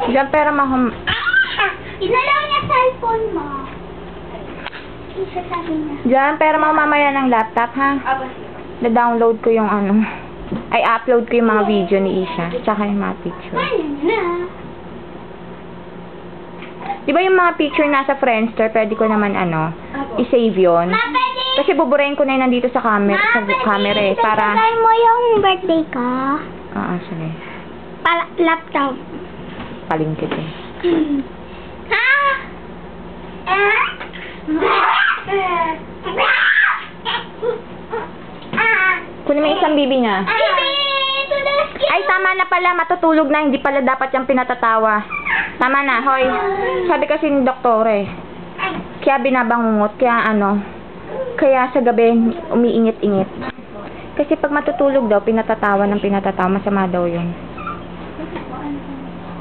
Diyan pera mahum... Inalaw niya cellphone mo. Isasabi niya. Diyan pera mo mamaya ng laptop, ha? Na-download ko yung ano. Ay, upload ko yung mga video ni Isha. Tsaka yung mga picture. Di ba yung mga picture nasa Friendster, pwede ko naman ano, i-save yun. Kasi buburahin ko na yun nandito sa camera, eh, para... Isasagay mo yung birthday ko. Oo, sige. Laptop. Palingkit eh. Ha? Kunin mo isang bibi niya. Ay, tama na pala. Matutulog na. Hindi pala dapat yung pinatatawa. Tama na, hoy. Sabi kasi ni doktor eh. Kaya binabangungot. Kaya ano. Kaya sa gabi, umiingit-ingit. Kasi pag matutulog daw, pinatatawa ng pinatatawa. Masama daw yun.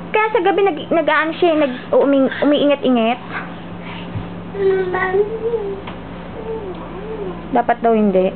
Kaya sa gabi, nag-aan siya. Umiingit-ingit. Dapat daw hindi.